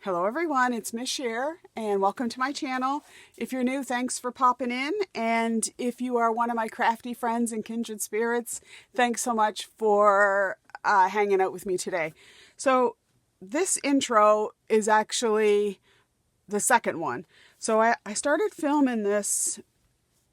Hello everyone, it's Miss Cher and welcome to my channel. If you're new, thanks for popping in, and if you are one of my crafty friends and kindred spirits, thanks so much for hanging out with me today. So this intro is actually the second one. So I started filming this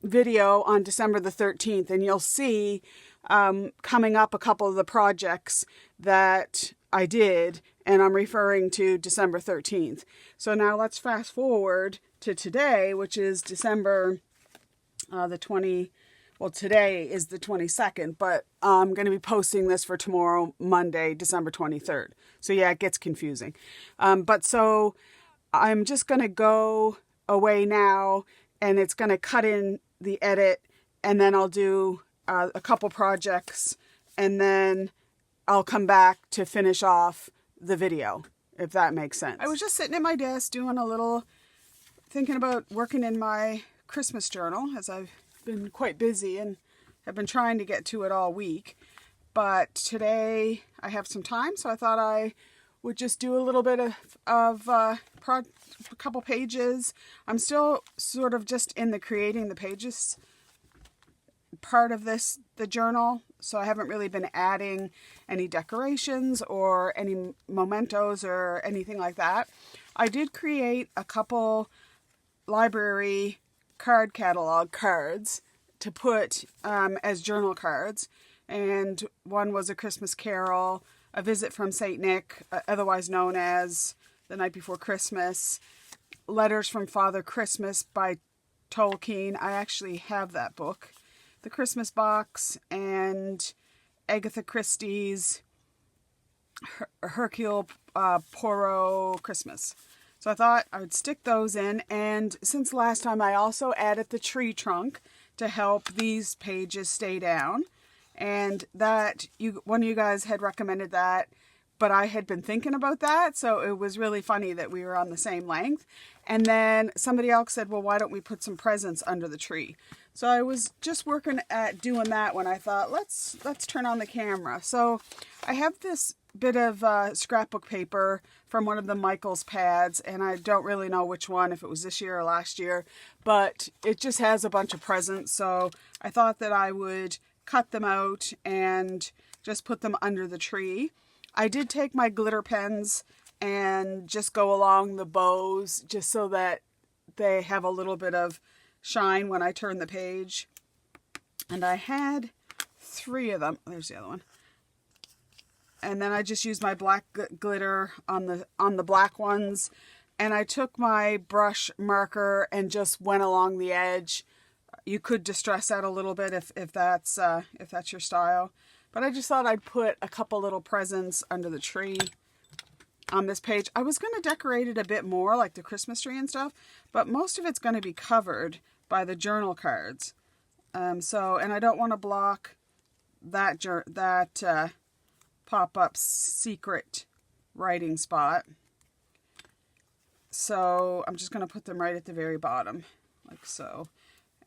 video on December the 13th, and you'll see coming up a couple of the projects that I did, and I'm referring to December 13th. So now let's fast forward to today, which is December the 20, well, today is the 22nd, but I'm going to be posting this for tomorrow, Monday, December 23rd. So yeah, it gets confusing. But so I'm just going to go away now, and it's going to cut in the edit, and then I'll do a couple projects, and then I'll come back to finish off the video, if that makes sense. I was just sitting at my desk doing a little, thinking about working in my Christmas journal, as I've been quite busy and have been trying to get to it all week. But today I have some time, so I thought I would just do a little bit of a couple pages. I'm still sort of just in the creating the pages part of the journal, so I haven't really been adding any decorations or any mementos or anything like that. I did create a couple library card catalog cards to put as journal cards, and one was a Christmas Carol, a visit from Saint Nick, otherwise known as The Night Before Christmas, Letters from Father Christmas by Tolkien. I actually have that book. The Christmas Box, and Agatha Christie's Hercule Poirot Christmas. So I thought I would stick those in, and since last time I also added the tree trunk to help these pages stay down, and that one of you guys had recommended that, but I had been thinking about that, so it was really funny that we were on the same length. And then somebody else said, well, why don't we put some presents under the tree? So I was just working at doing that when I thought, let's turn on the camera. So I have this bit of scrapbook paper from one of the Michaels pads, and I don't really know which one, if it was this year or last year, but it just has a bunch of presents. So I thought that I would cut them out and just put them under the tree. I did take my glitter pens and just go along the bows just so that they have a little bit of shine when I turn the page. And I had 3 of them. There's the other one. And then I just used my black glitter on the black ones. And I took my brush marker and just went along the edge. You could distress that a little bit if that's your style. But I just thought I'd put a couple little presents under the tree on this page. I was going to decorate it a bit more, like the Christmas tree and stuff, but most of it's going to be covered by the journal cards. And I don't want to block that pop-up secret writing spot. So I'm just going to put them right at the very bottom, like so.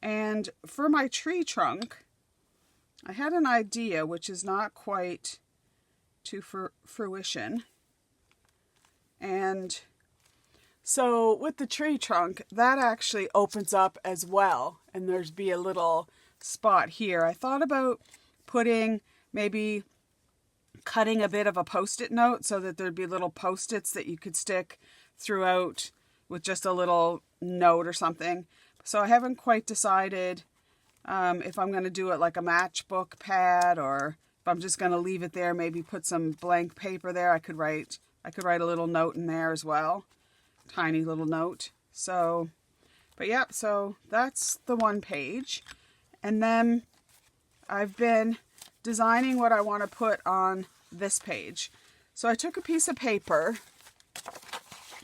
And for my tree trunk, I had an idea which is not quite to fruition. And so with the tree trunk, that actually opens up as well, and there's be a little spot here. I thought about maybe cutting a bit of a post-it note so that there'd be little post-its that you could stick throughout with just a little note or something. So I haven't quite decided if I'm going to do it like a matchbook pad, or if I'm just going to leave it there, maybe put some blank paper there. I could write a little note in there as well. Tiny little note. So, but yeah, so that's the one page. And then I've been designing what I want to put on this page. So I took a piece of paper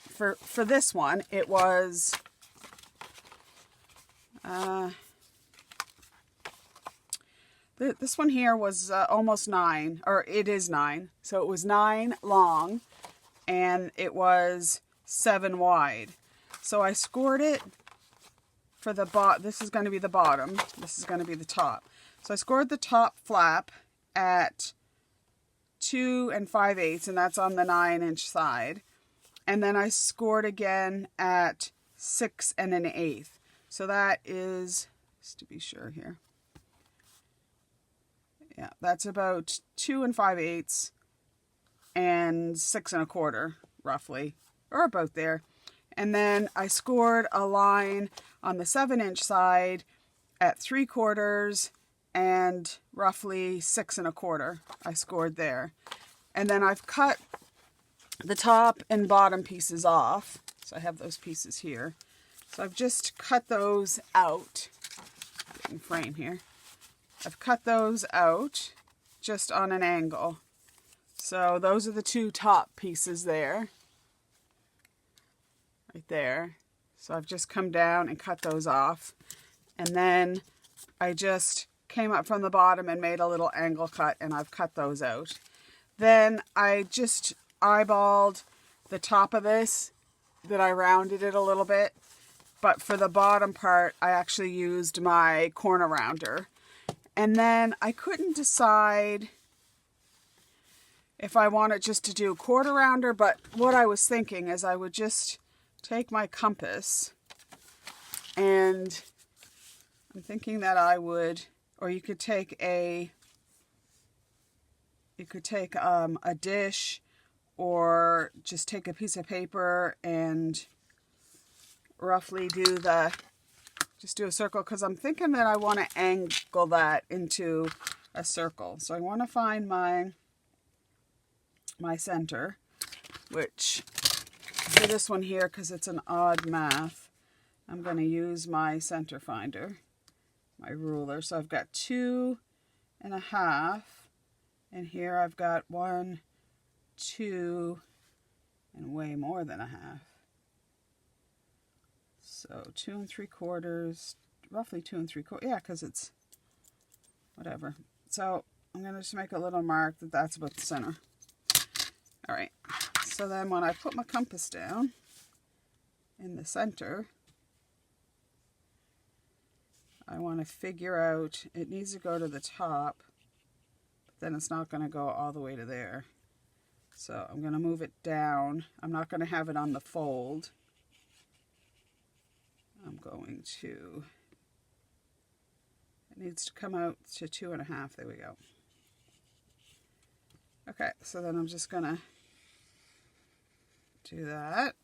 for this one. It was this one here was almost 9, or it is 9. So it was 9 long, and it was 7 wide. So I scored it for the bottom. This is going to be the bottom. This is going to be the top. So I scored the top flap at 2 5/8, and that's on the 9-inch side. and then I scored again at 6 1/8. So that is, just to be sure here, yeah, that's about 2 5/8 and 6 1/4 roughly, or about there. And then I scored a line on the 7-inch side at 3/4 and roughly 6 1/4. I scored there. And then I've cut the top and bottom pieces off. So I have those pieces here. So I've just cut those out. In frame here. I've cut those out just on an angle. So those are the two top pieces there. Right there. So I've just come down and cut those off. And then I just came up from the bottom and made a little angle cut, and I've cut those out. Then I just eyeballed the top of this, that I rounded it a little bit. But for the bottom part, I actually used my corner rounder. And then I couldn't decide if I wanted just to do a quarter rounder, but what I was thinking is I would just take my compass, and I'm thinking that I would, or you could take a dish, or just take a piece of paper and roughly just do a circle, because I'm thinking that I want to angle that into a circle. So I want to find my center, which for this one here, because it's an odd math, I'm going to use my center finder, my ruler. So I've got 2 1/2, and here I've got 1, 2, and way more than a half. So 2 3/4, roughly 2 3/4. Yeah, because it's whatever. So I'm going to just make a little mark that that's about the center. All right. So then when I put my compass down in the center, I want to figure out, it needs to go to the top, but then it's not going to go all the way to there. So I'm going to move it down. I'm not going to have it on the fold. I'm going to, it needs to come out to 2 1/2. There we go. Okay, so then I'm just going to do that.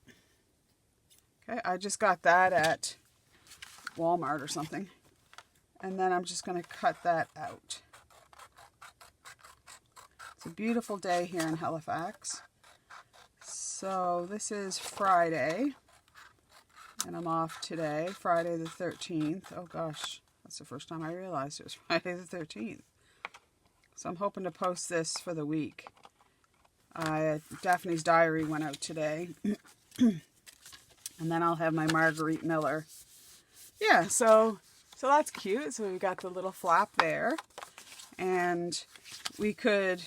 Okay, I just got that at Walmart or something. And then I'm just going to cut that out. It's a beautiful day here in Halifax. So this is Friday. And I'm off today, Friday the 13th. Oh gosh, that's the first time I realized it was Friday the 13th. So I'm hoping to post this for the week. Daphne's Diary went out today. And then I'll have my Marguerite Miller. Yeah, so that's cute. So we got the little flap there. And we could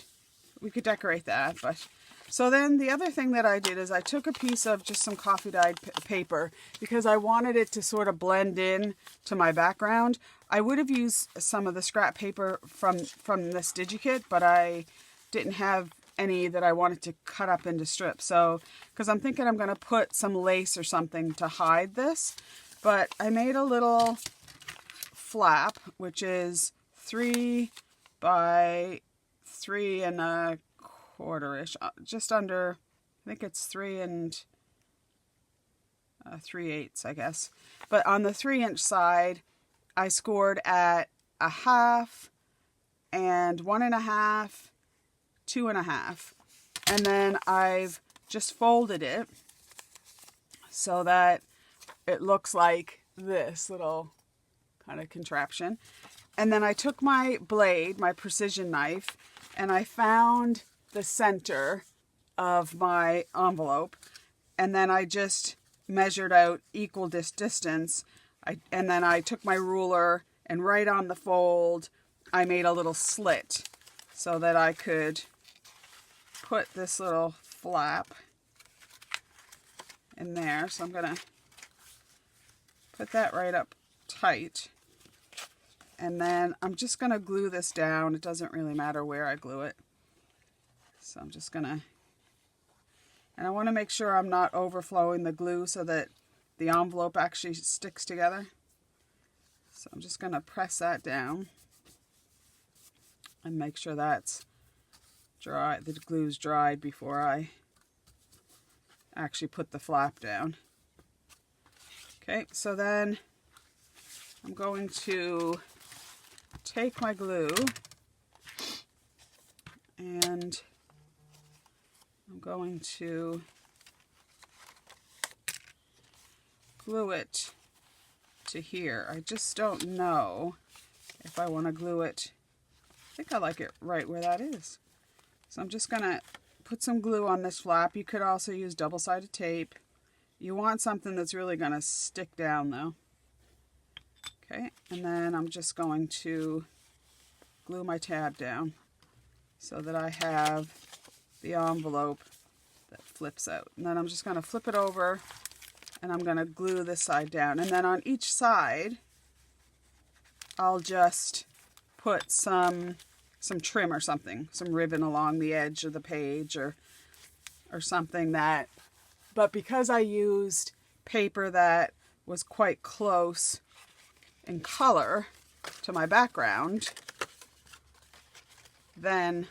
decorate that, but so then the other thing that I did is I took a piece of just some coffee dyed paper, because I wanted it to sort of blend in to my background. I would have used some of the scrap paper from this DigiKit, but I didn't have any that I wanted to cut up into strips. So, because I'm thinking I'm going to put some lace or something to hide this, but I made a little flap, which is 3 by 3 1/4-ish, just under, I think it's 3 3/8, I guess. But on the 3-inch side, I scored at 1/2 and 1 1/2, 2 1/2, and then I've just folded it so that it looks like this little kind of contraption. And then I took my blade, my precision knife, and I found the center of my envelope, and then I just measured out equal distance, and then I took my ruler, and right on the fold I made a little slit so that I could put this little flap in there. So I'm gonna put that right up tight, and then I'm just gonna glue this down. It doesn't really matter where I glue it. So I'm just going to And I want to make sure I'm not overflowing the glue so that the envelope actually sticks together. So I'm just going to press that down and make sure that's dry, the glue's dried before I actually put the flap down. Okay, so then I'm going to take my glue and I'm going to glue it to here. I just don't know if I want to glue it. I think I like it right where that is. So I'm just going to put some glue on this flap. You could also use double-sided tape. You want something that's really going to stick down though. Okay, and then I'm just going to glue my tab down so that I have the envelope that flips out. And then I'm just going to flip it over and I'm going to glue this side down. And then on each side, I'll just put some trim or something, some ribbon along the edge of the page or something that, but because I used paper that was quite close in color to my background, then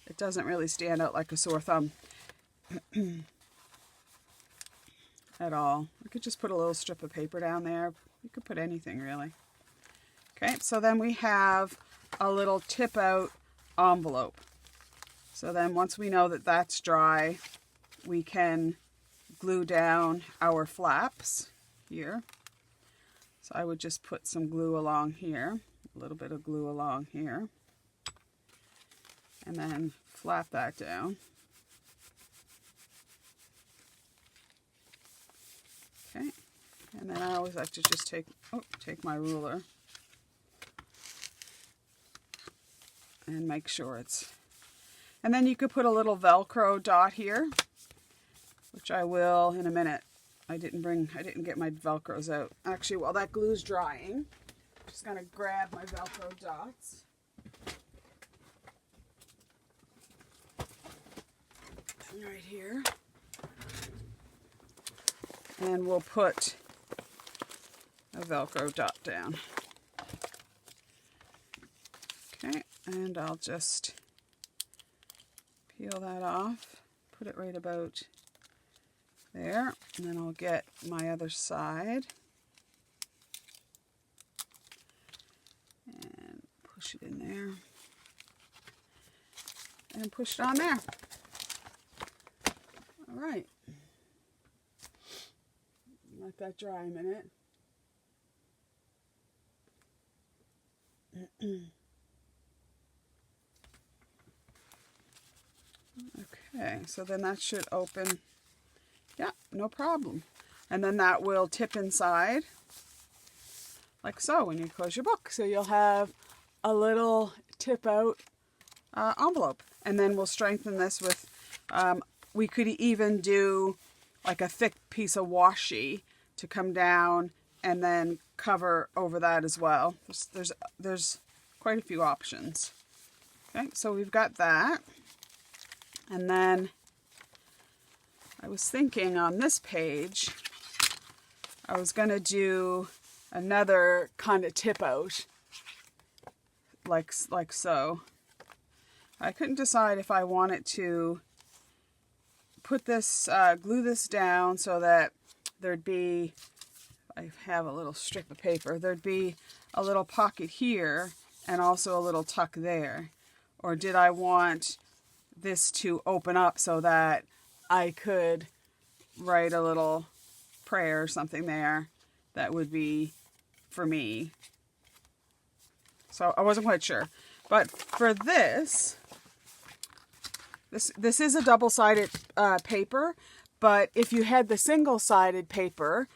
it doesn't really stand out like a sore thumb at all. I could just put a little strip of paper down there. You could put anything really. Okay, so then we have a little tip out envelope. So then once we know that that's dry, we can glue down our flaps here. So I would just put some glue along here, a little bit of glue along here, and then flap that down. Okay, and then I always like to just take my ruler and make sure it's, and then you could put a little Velcro dot here, which I will in a minute. I didn't get my Velcros out. Actually, while that glue's drying, I'm just gonna grab my Velcro dots. Right here. And we'll put a Velcro dot down. Okay, and I'll just peel that off, put it right about there, and then I'll get my other side and push it in there and push it on there. All right, let that dry a minute. Okay, so then that should open. Yeah, no problem. And then that will tip inside like so when you close your book. So you'll have a little tip out envelope. And then we'll strengthen this with, we could even do like a thick piece of washi to come down and then cover over that as well. There's quite a few options. Okay, so we've got that. And then I was thinking on this page, I was going to do another kind of tip out, like so. I couldn't decide if I wanted to put this, glue this down so that there'd be, I have a little strip of paper, there'd be a little pocket here and also a little tuck there. Or did I want this to open up so that I could write a little prayer or something there that would be for me. So I wasn't quite sure. But for this is a double-sided paper, but if you had the single-sided paper,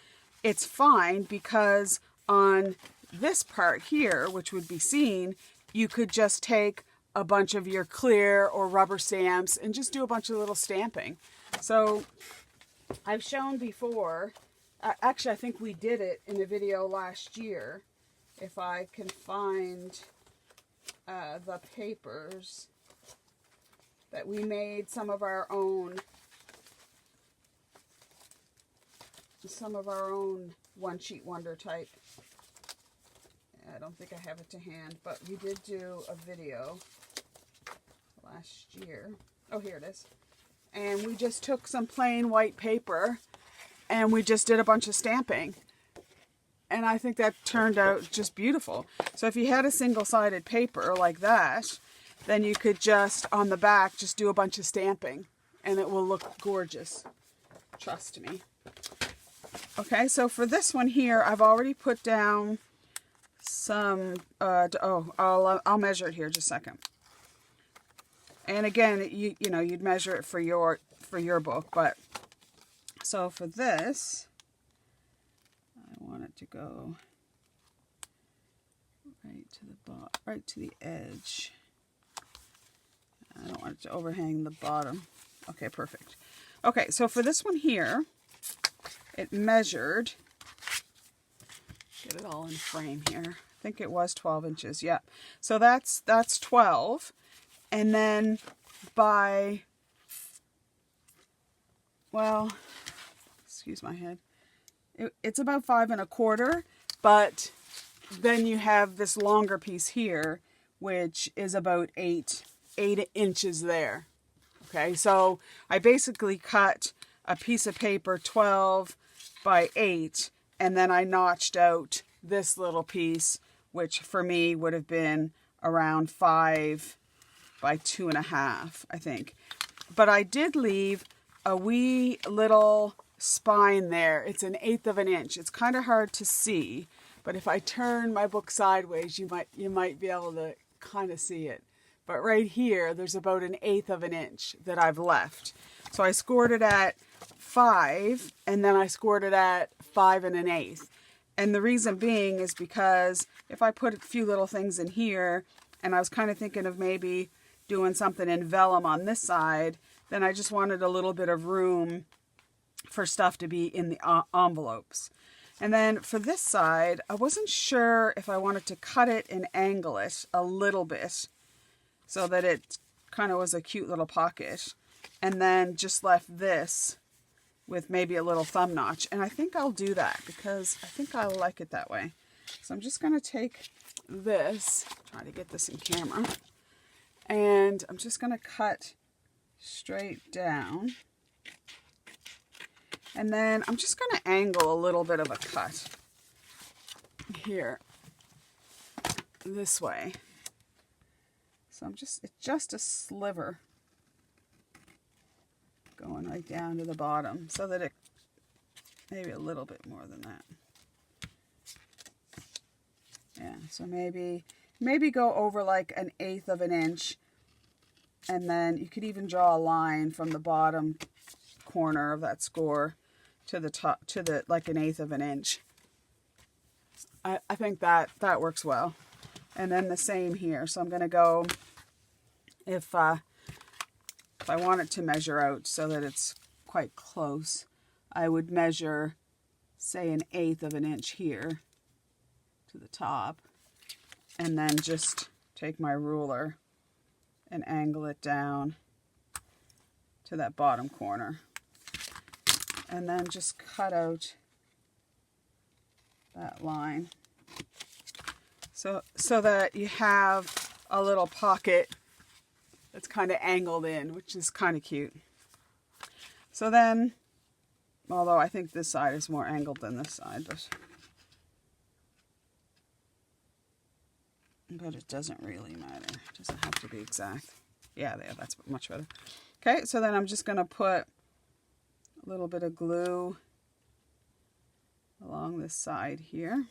it's fine because on this part here, which would be seen, you could just take a bunch of your clear or rubber stamps and just do a bunch of little stamping. So I've shown before, actually I think we did it in a video last year, if I can find the papers that we made some of our own some of our own One Sheet Wonder type. I don't think I have it to hand, but we did do a video last year. Oh, here it is. And we just took some plain white paper and we just did a bunch of stamping. And I think that turned out just beautiful. So if you had a single-sided paper like that, then you could just, on the back, just do a bunch of stamping. And it will look gorgeous. Trust me. Okay, so for this one here, I've already put down some, I'll measure it here just a second. And again, you know, you'd measure it for your book, but so for this, I want it to go right to the edge. I don't want it to overhang the bottom. Okay, perfect. Okay, so for this one here, it measured, get it all in frame here. I think it was 12 inches. Yeah. So that's 12. And then by, well, excuse my head. It's about 5 1/4, but then you have this longer piece here, which is about 8 inches there. Okay. So I basically cut a piece of paper 12 by 8, and then I notched out this little piece, which for me would have been around 5 by 2.5, I think. But I did leave a wee little spine there. It's 1/8 of an inch. It's kind of hard to see, but if I turn my book sideways, you might be able to kind of see it. But right here, there's about 1/8 of an inch that I've left. So I scored it at 5, and then I scored it at 5 1/8. And the reason being is because if I put a few little things in here, and I was kind of thinking of maybe doing something in vellum on this side, then I just wanted a little bit of room for stuff to be in the envelopes. And then for this side, I wasn't sure if I wanted to cut it and angle it a little bit so that it kind of was a cute little pocket, and then just left this with maybe a little thumb notch. And I think I'll do that because I think I like it that way. So I'm just going to take this, try to get this in camera, and I'm just going to cut straight down. And then I'm just going to angle a little bit of a cut here this way. So it's just a sliver going right down to the bottom so that it, maybe a little bit more than that. Yeah, so maybe go over like 1/8 of an inch, and then you could even draw a line from the bottom corner of that score to the top, to the like 1/8 of an inch. I think that works well. And then the same here. So I'm going to go, if I want it to measure out so that it's quite close, I would measure, say, 1/8 of an inch here to the top, and then just take my ruler and angle it down to that bottom corner, and then just cut out that line so that you have a little pocket that's kind of angled in, which is kind of cute. So then, although I think this side is more angled than this side, but it doesn't really matter. It doesn't have to be exact. Yeah, there, that's much better. Okay, so then I'm just going to put a little bit of glue along this side here.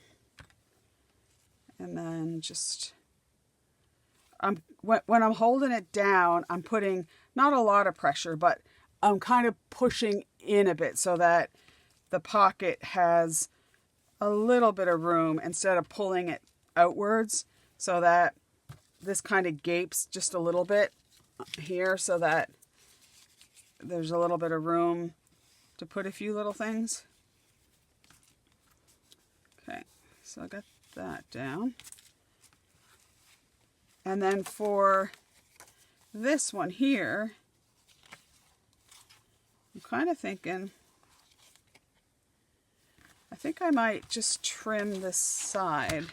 And then just, when I'm holding it down, I'm putting not a lot of pressure, but I'm kind of pushing in a bit so that the pocket has a little bit of room instead of pulling it outwards, so that this kind of gapes just a little bit here so that there's a little bit of room to put a few little things. Okay, so I got that down. And then for this one here, I'm kind of thinking I think I might just trim this side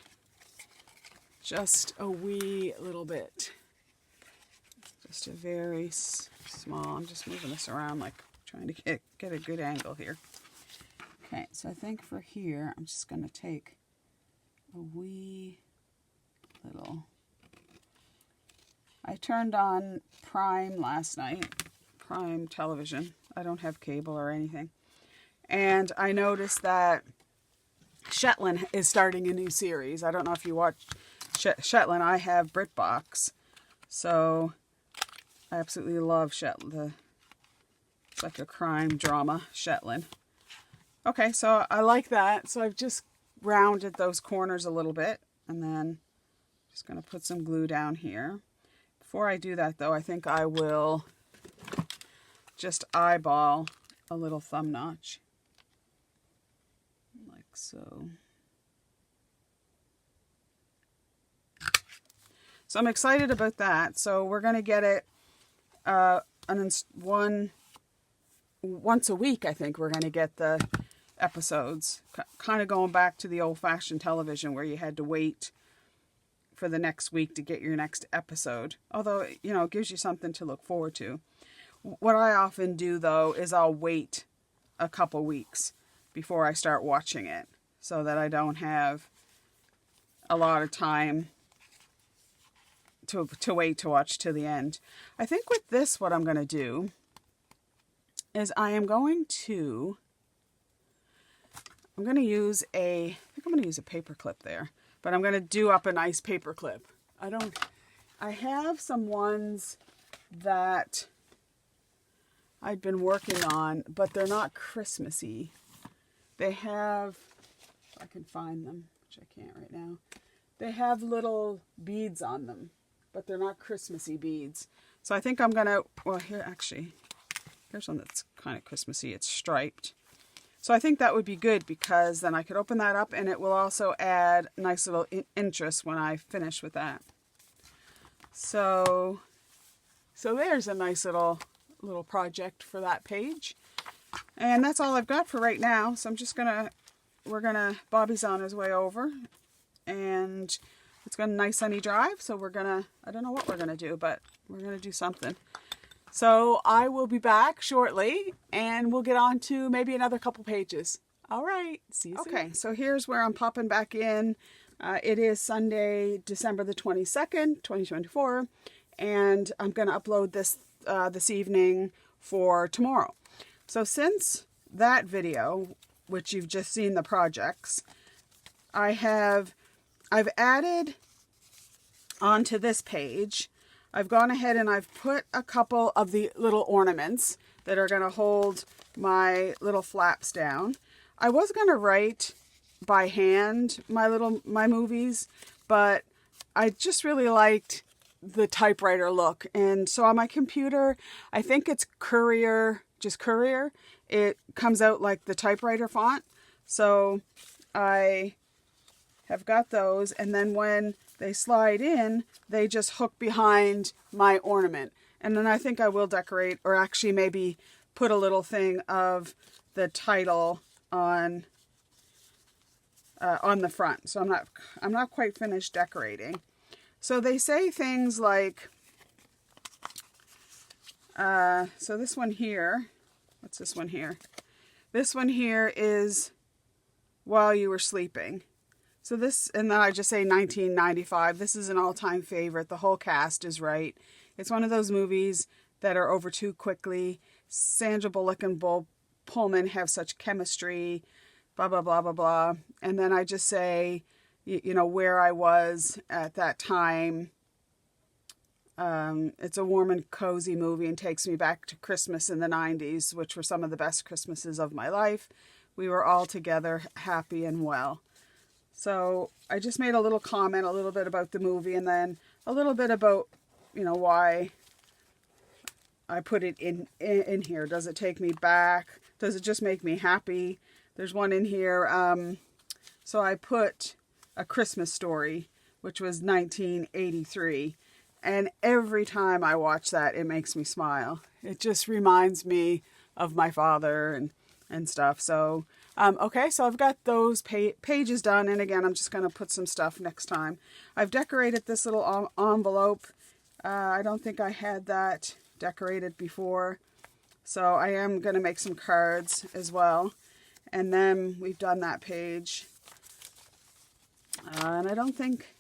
just a wee little bit. Just a very small, I'm just moving this around like trying to get a good angle here. Okay, so I think for here, I'm just going to take a wee little... I turned on Prime last night, Prime television. I don't have cable or anything. And I noticed that Shetland is starting a new series. I don't know if you watch Shetland. I have BritBox. So I absolutely love Shetland. It's like a crime drama, Shetland. Okay, so I like that. So I've just rounded those corners a little bit. And then just going to put some glue down here. Before I do that, though, I think I will just eyeball a little thumb notch. Like so. So I'm excited about that. So we're going to get it once a week, I think we're going to get the episodes. Kind of going back to the old-fashioned television where you had to wait for the next week to get your next episode. Although, you know, it gives you something to look forward to. What I often do, though, is I'll wait a couple weeks before I start watching it so that I don't have a lot of time to wait to watch to the end. I think with this, what I'm going to do is I'm going to use a paper clip there, but I'm going to do up a nice paper clip. I have some ones that I've been working on, but they're not Christmassy. They have, if I can find them, which I can't right now, they have little beads on them, but they're not Christmassy beads. So I think I'm going to, well, here, actually, here's one that's kind of Christmassy. It's striped. So I think that would be good because then I could open that up and it will also add nice little interest when I finish with that. So there's a nice little project for that page. And that's all I've got for right now. So I'm just Bobby's on his way over and it's got a nice sunny drive. So I don't know what we're gonna do, but we're gonna do something. So I will be back shortly and we'll get on to maybe another couple pages. All right, see you soon. Okay, so here's where I'm popping back in. It is Sunday, December the 22nd, 2024, and I'm going to upload this this evening for tomorrow. So since that video, which you've just seen the projects, I've added onto this page. I've gone ahead and I've put a couple of the little ornaments that are going to hold my little flaps down. I was going to write by hand my movies, but I just really liked the typewriter look. And so on my computer, I think it's Courier, just Courier. It comes out like the typewriter font. So I have got those, and then when they slide in, they just hook behind my ornament. And then I think I will decorate, or actually maybe put a little thing of the title on the front. So I'm not quite finished decorating. So they say things like, so this one here, what's this one here? This one here is While You Were Sleeping. So this, and then I just say 1995. This is an all-time favorite. The whole cast is right. It's one of those movies that are over too quickly. Sandra Bullock and Bill Pullman have such chemistry, blah, blah, blah, blah, blah. And then I just say, you know, where I was at that time. It's a warm and cozy movie and takes me back to Christmas in the 90s, which were some of the best Christmases of my life. We were all together, happy and well. So I just made a little comment, a little bit about the movie, and then a little bit about, you know, why I put it in here. Does it take me back? Does it just make me happy? There's one in here. So I put A Christmas Story, which was 1983. And every time I watch that, it makes me smile. It just reminds me of my father and stuff. So, okay, so I've got those pages done. And again, I'm just going to put some stuff next time. I've decorated this little envelope. I don't think I had that decorated before. So I am going to make some cards as well. And then we've done that page. And I don't think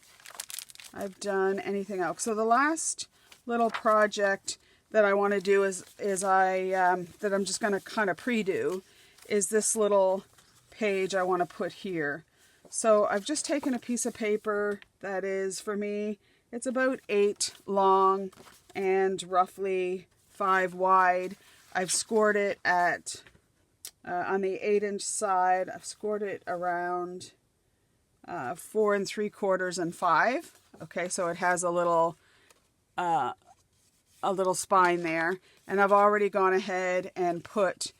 I've done anything else. So the last little project that I want to do that I'm just going to kind of pre-do is this little page I want to put here. So I've just taken a piece of paper that is, for me, it's about 8 long and roughly 5 wide. I've scored it at, on the 8-inch side, I've scored it around 4 3/4 and 5. Okay, so it has a little spine there. And I've already gone ahead and put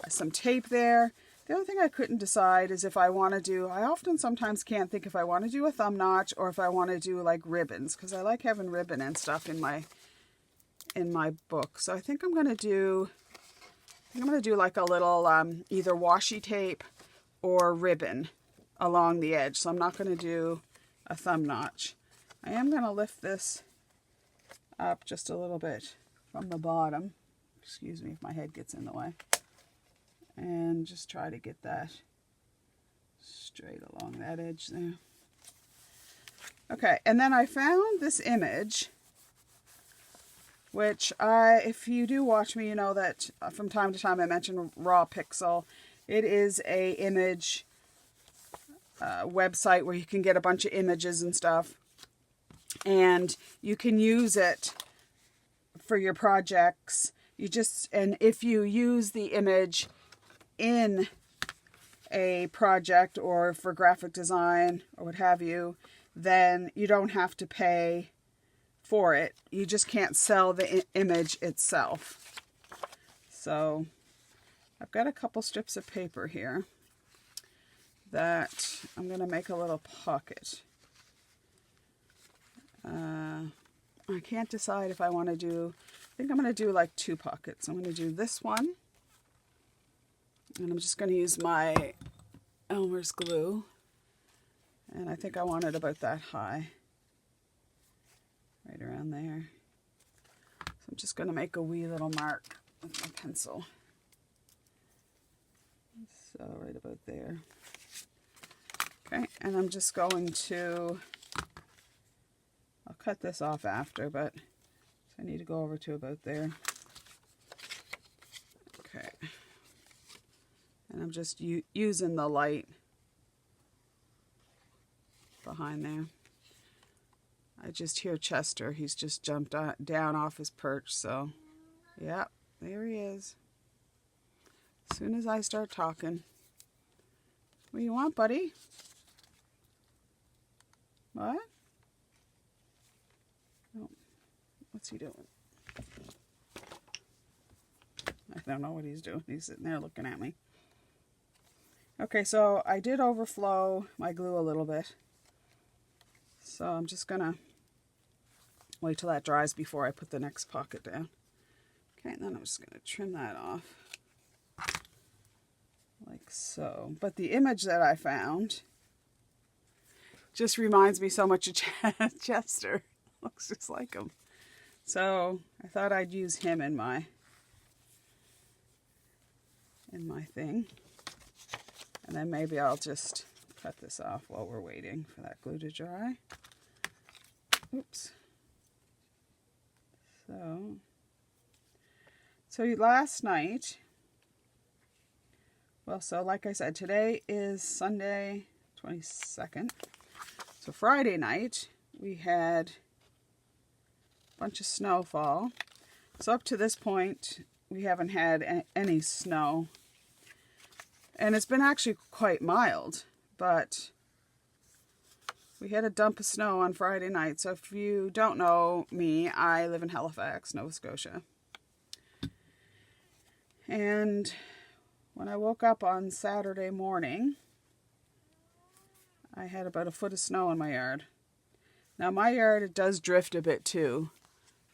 some tape there. The other thing I couldn't decide is if I want to do, I often sometimes can't think if I want to do a thumb notch or if I want to do like ribbons, because I like having ribbon and stuff in my book. So I think I'm going to do like a little either washi tape or ribbon along the edge. So I'm not going to do a thumb notch. I am going to lift this up just a little bit from the bottom. Excuse me if my head gets in the way. And just try to get that straight along that edge there. Okay, and then I found this image, which if you do watch me, you know that from time to time I mention Raw Pixel. It is a image website where you can get a bunch of images and stuff. And you can use it for your projects. And if you use the image in a project or for graphic design or what have you, then you don't have to pay for it. You just can't sell the image itself. So I've got a couple strips of paper here that I'm going to make a little pocket. I can't decide if I want to do, I think I'm going to do like 2 pockets. I'm going to do this one. And I'm just going to use my Elmer's glue. And I think I want it about that high. Right around there. So I'm just going to make a wee little mark with my pencil. So right about there. Okay, and I'm just going to, I'll cut this off after, but I need to go over to about there. Okay. And I'm just using the light behind there. I just hear Chester. He's just jumped down off his perch. So, yeah, there he is. As soon as I start talking. What do you want, buddy? What? Oh, what's he doing? I don't know what he's doing. He's sitting there looking at me. Okay, so I did overflow my glue a little bit. So I'm just going to wait till that dries before I put the next pocket down. Okay, and then I'm just going to trim that off. Like so. But the image that I found just reminds me so much of Chester. Looks just like him. So I thought I'd use him in my thing. And then maybe I'll just cut this off while we're waiting for that glue to dry. Oops. So last night, well, so like I said, today is Sunday, 22nd. So Friday night, we had a bunch of snowfall. So up to this point, we haven't had any snow. And it's been actually quite mild, but we had a dump of snow on Friday night. So if you don't know me, I live in Halifax, Nova Scotia. And when I woke up on Saturday morning, I had about a foot of snow in my yard. Now my yard, it does drift a bit too,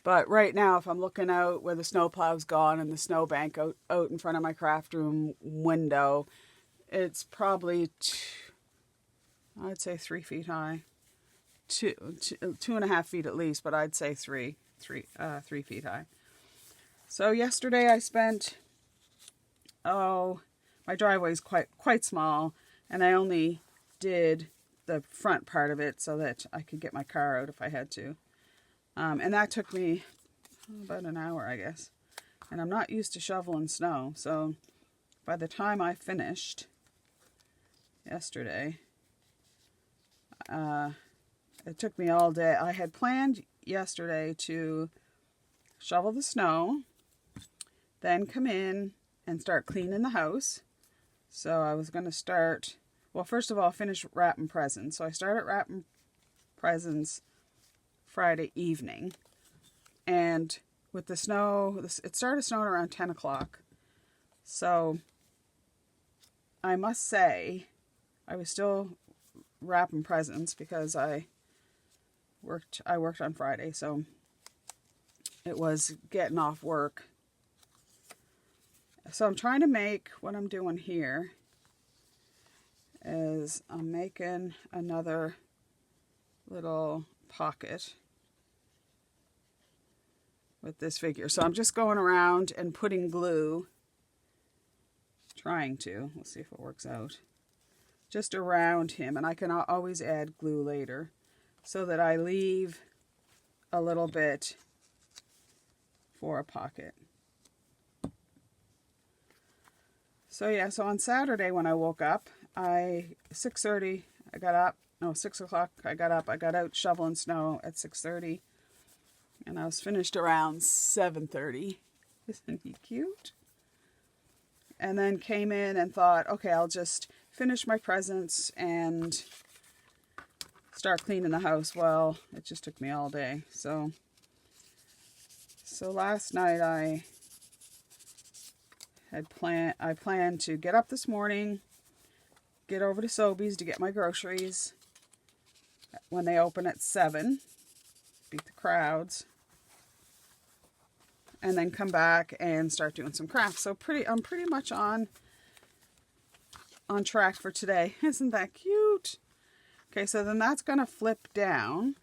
But right now, if I'm looking out where the snowplow's gone and the snowbank out in front of my craft room window, it's probably, I'd say 3 feet high. 2.5 feet at least, but I'd say 3 feet high. So yesterday I spent, my driveway's quite small, and I only did the front part of it so that I could get my car out if I had to. And that took me about an hour, I guess. And I'm not used to shoveling snow, so by the time I finished yesterday, it took me all day. I had planned yesterday to shovel the snow, then come in and start cleaning the house. So I was going to start, well, first of all, finish wrapping presents. So I started wrapping presents Friday evening. And with the snow, it started snowing around 10 o'clock. So I must say, I was still wrapping presents because I worked on Friday, so it was getting off work. So I'm trying to make, what I'm doing here is I'm making another little pocket with this figure. So I'm just going around and putting glue, trying to, let's see if it works out, just around him, and I can always add glue later, so that I leave a little bit for a pocket. So yeah, so on Saturday when I woke up, 6:30, I got up, no, 6 o'clock I got up, I got out shoveling snow at 6:30, and I was finished around 7:30. Isn't he cute? And then came in and thought, okay, I'll just finish my presents and start cleaning the house. Well, it just took me all day. So last night I planned to get up this morning, get over to Sobeys to get my groceries when they open at 7, beat the crowds, and then come back and start doing some crafts. So I'm pretty much on track for today. Isn't that cute? Okay, so then that's going to flip down.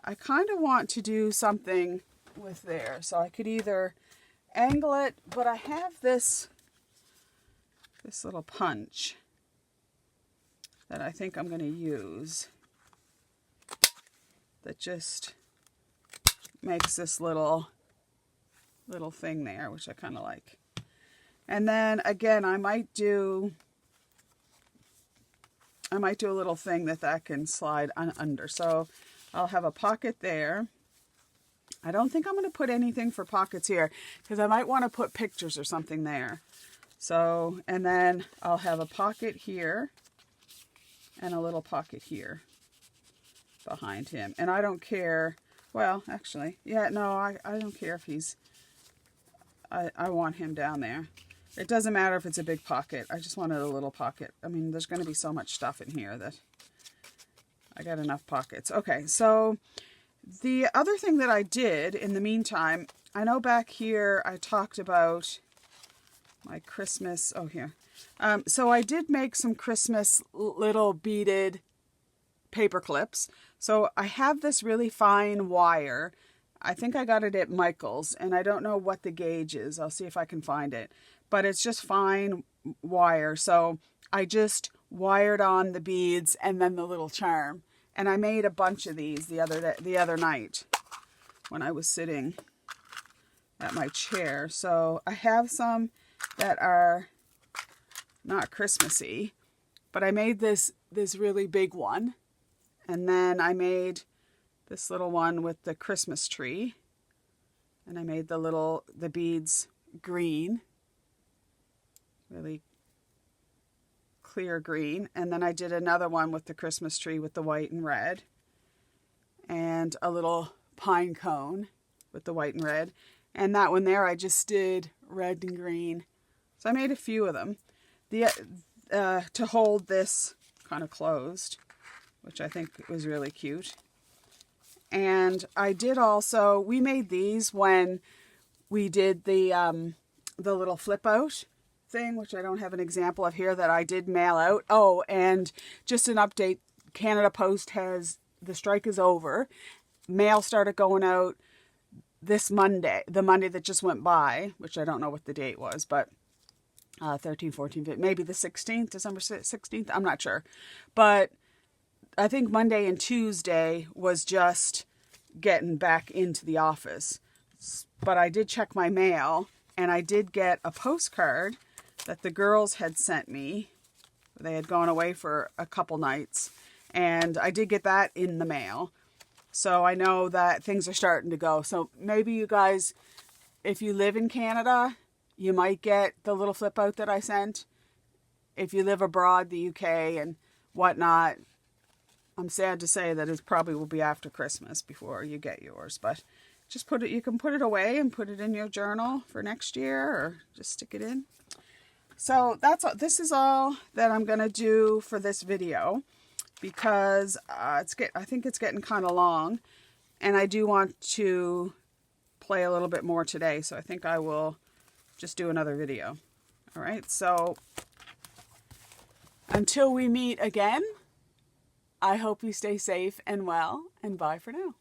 I kind of want to do something with there. So I could either angle it, but I have this little punch that I think I'm going to use that just makes this little thing there, which I kind of like. And then again, I might do a little thing that can slide under. So I'll have a pocket there. I don't think I'm going to put anything for pockets here because I might want to put pictures or something there. So, and then I'll have a pocket here and a little pocket here behind him. And I don't care, well, actually, yeah, no, I don't care if he's, I want him down there. It doesn't matter if it's a big pocket. I just wanted a little pocket. I mean, there's going to be so much stuff in here that I got enough pockets. Okay, so the other thing that I did in the meantime, I know back here I talked about my Christmas, oh here. So I did make some Christmas little beaded paper clips. So I have this really fine wire. I think I got it at Michael's, and I don't know what the gauge is. I'll see if I can find it. But it's just fine wire. So I just wired on the beads and then the little charm. And I made a bunch of these the other night when I was sitting at my chair. So I have some that are not Christmassy, but I made this really big one. And then I made this little one with the Christmas tree. And I made the beads green. Really clear green. And then I did another one with the Christmas tree with the white and red. And a little pine cone with the white and red. And that one there I just did red and green. So I made a few of them. To hold this kind of closed, which I think was really cute. And I did also, we made these when we did the little flip out thing, which I don't have an example of here, that I did mail out. Oh, and just an update, Canada Post has, the strike is over. Mail started going out this Monday, the Monday that just went by, which I don't know what the date was, but 13, 14, 15, maybe the 16th, December 16th, I'm not sure. But I think Monday and Tuesday was just getting back into the office. But I did check my mail, and I did get a postcard that the girls had sent me. They had gone away for a couple nights, and I did get that in the mail. So I know that things are starting to go. So maybe you guys, if you live in Canada, you might get the little flip out that I sent. If you live abroad, the UK and whatnot, I'm sad to say that it probably will be after Christmas before you get yours. But just put it, you can put it away and put it in your journal for next year, or just stick it in. So this is all that I'm going to do for this video, because I think it's getting kind of long, and I do want to play a little bit more today, so I think I will just do another video. All right, so until we meet again, I hope you stay safe and well, and bye for now.